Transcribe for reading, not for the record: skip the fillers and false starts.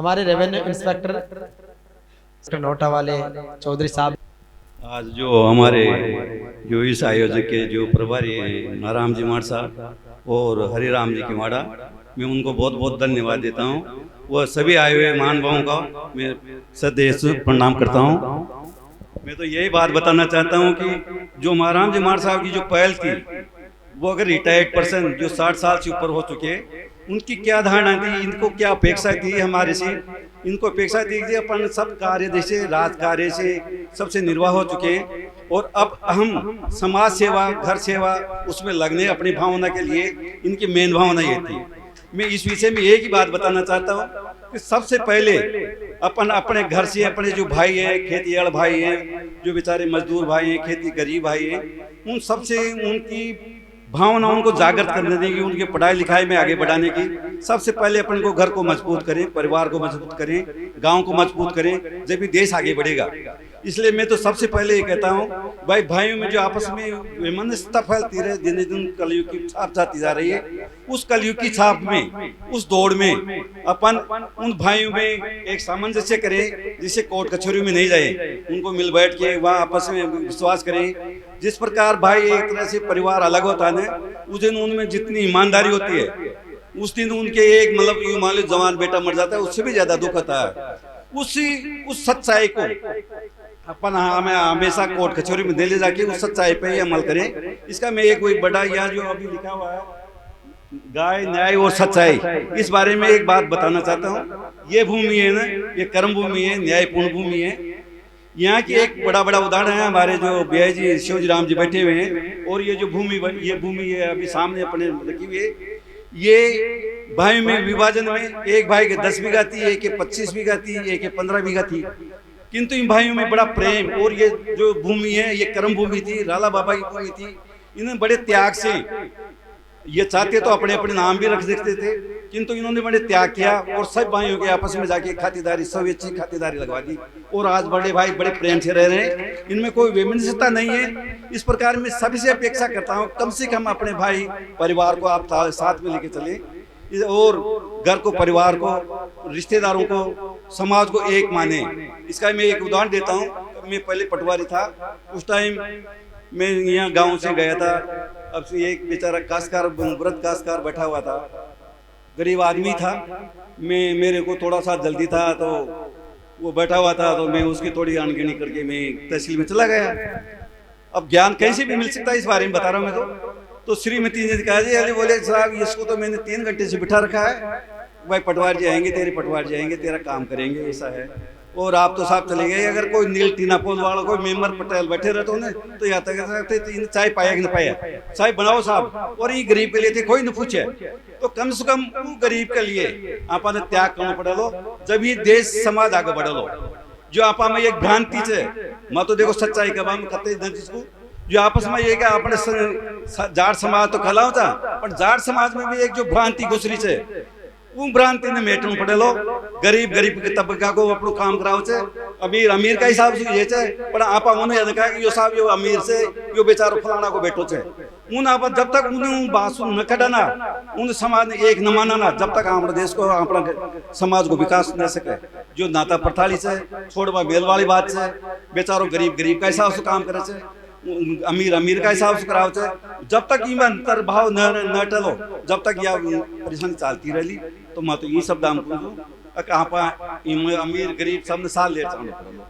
हमारे revenue inspector NOTA वाले चौधरी साहब। आज जो हमारे जो इस आयोजक के जो प्रभारी हैं नाराम जी माड़ साहब और हरिराम जी की माड़ा, मैं उनको बहुत बहुत धन्यवाद देता हूँ। वह सभी आए हुए महानुभावों का मैं सदैव प्रणाम करता हूँ। मैं तो यही बात बताना चाहता हूँ कि जो नाराम जी माड़ साहब की जो पहल थी, वो अगर रिटायर्ड पर्सन जो 60 साल से ऊपर हो चुके, उनकी क्या धारणा थी, इनको क्या अपेक्षा थी हमारे से, इनको अपेक्षा थी कि अपन सब कार्य से राज कार्य से सबसे निर्वाह हो चुके हैं और अब हम समाज सेवा घर सेवा उसमें लगने अपनी भावना के लिए इनकी मेन भावना ये थी। मैं इस विषय में एक ही बात बताना चाहता हूँ कि सबसे पहले अपन अपने घर से अपने जो भाई हैं खेतीहड़ भाई हैं, जो बेचारे मजदूर भाई हैं, खेती गरीब भाई हैं, उन सबसे उनकी भावनाओं को जागृत करने देंगे, उनके पढ़ाई लिखाई में आगे बढ़ाने की सबसे पहले अपन को घर को मजबूत करें, परिवार को मजबूत करें, गांव को मजबूत करें, जब भी देश आगे बढ़ेगा। इसलिए मैं तो सबसे पहले ये कहता हूँ भाई भाइयों में जो आपस में वैमनस्यता फैलती रहे, दिन दिन कलयुग की छाप जाती जा रही है, उस कलयुग की छाप में उस दौड़ में अपन उन भाइयों में एक सामंजस्य करें जिससे कोर्ट कचहरी में नहीं जाए, उनको मिल बैठ के वहाँ आपस में विश्वास करें। जिस प्रकार भाई एक तरह से परिवार अलग होता है ना, उस दिन उनमें जितनी ईमानदारी होती है उस दिन उनके एक मतलब मान लो जवान बेटा मर जाता है उससे भी ज्यादा दुख होता है। उस सच्चाई को अपन हमें हमेशा कोर्ट कचहरी में दे ले जाके उस सच्चाई पे ही अमल करें। इसका मैं एक कोई बड़ा यहाँ जो अभी लिखा हुआ है गाय न्याय और सच्चाई, इस बारे में एक बात बताना चाहता हूँ। ये भूमि है ना, ये कर्म भूमि है, न्यायपूर्ण भूमि है। यहाँ की एक बड़ा बड़ा उदाहरण है हमारे जो बिहारी जी शिवजी राम जी बैठे हुए हैं और ये जो भूमि है अभी सामने अपने रखी हुई है। ये भाई में विभाजन में एक भाई के 10 बीघा थी, एक के 25 बीघा थी, एक के 15 बीघा थी, किंतु इन भाइयों में बड़ा प्रेम और ये जो भूमि है ये कर्म भूमि थी, राला बाबा की भूमि थी। इन्होंने बड़े त्याग से ये चाहते तो अपने अपने नाम भी रख सकते थे, किंतु इन्होंने बड़े त्याग किया और सब भाइयों के आपस में जाके खातिरदारी स्वैच्छिक खातिरदारी लगवा दी और आज बड़े भाई बड़े प्रेम से रह रहे हैं। इनमें कोई वैमनस्यता नहीं है। इस प्रकार मैं सभी से अपेक्षा करता हूँ कम से कम अपने भाई परिवार को आप साथ में लेके चले और घर को परिवार को रिश्तेदारों को समाज को एक माने। इसका मैं एक उदाहरण देता हूँ। मैं पहले पटवारी था, उस टाइम मैं यहाँ गांव से गया था। अब से एक बेचारा काश्तकार व्रत काश्तकार बैठा हुआ था, गरीब आदमी था। मेरे को थोड़ा सा जल्दी था तो वो बैठा हुआ था तो मैं उसकी थोड़ी अनगिनी करके मैं तहसील में चला गया। अब ज्ञान कैसे भी मिल सकता है इस बारे में बता रहा हूँ मैं। तो श्रीमती ने कहा जी अरे बोले साहब इसको तो मैंने 3 घंटे से बिठा रखा है, भाई पटवार जी आएंगे, तेरे पटवार जी आएंगे, तेरा काम करेंगे, ऐसा है। और आप तो साहब चले गए। अगर कोई नील टीनापोल वाला कोई मेंबर पटेल बैठे रहते ने तो यहाँ तक चाय पाया कि नहीं पाया, चाय बनाओ साहब। और ये गरीब के लिए थे कोई न पूछे, तो कम से कम गरीब के लिए आपा ने त्याग करना पड़े लो, जब ही देश समाज आगे बढ़े लो। जो आपा में एक भ्रांति से मैं तो देखो सच्चाई का बाम करते जिसको जो आपस में ये क्या अपने जाट समाज तो खलाओ था, पर जाट समाज में भी एक जो भ्रांति घुसरी से वो भ्रांति ने मेटन पड़े लो। गरीब के तबका को अपनो काम कराओ छे, अमीर का हिसाब से ये छे, पर आपा उन्हें याद कहा कि यो साहब यो अमीर से यो बेचारो फलाना को बैठो छे। उन आप जब तक उन्हें बात न कढ़ना उन समाज ने एक न माना ना, जब तक हमारे देश को अपना समाज को विकास न सके। जो नाता प्रथाली से छोड़वा मेल वाली बात से बेचारो गरीब का हिसाब से काम करे छे, अमीर का हिसाब से कराओ छे। जब तक ईमान अंतर भाव न टलो, जब तक यह परेशानी चलती रही तो मैं तो ये शब्द हम अमीर गरीब सबने साथ ले चलना पड़ेगा।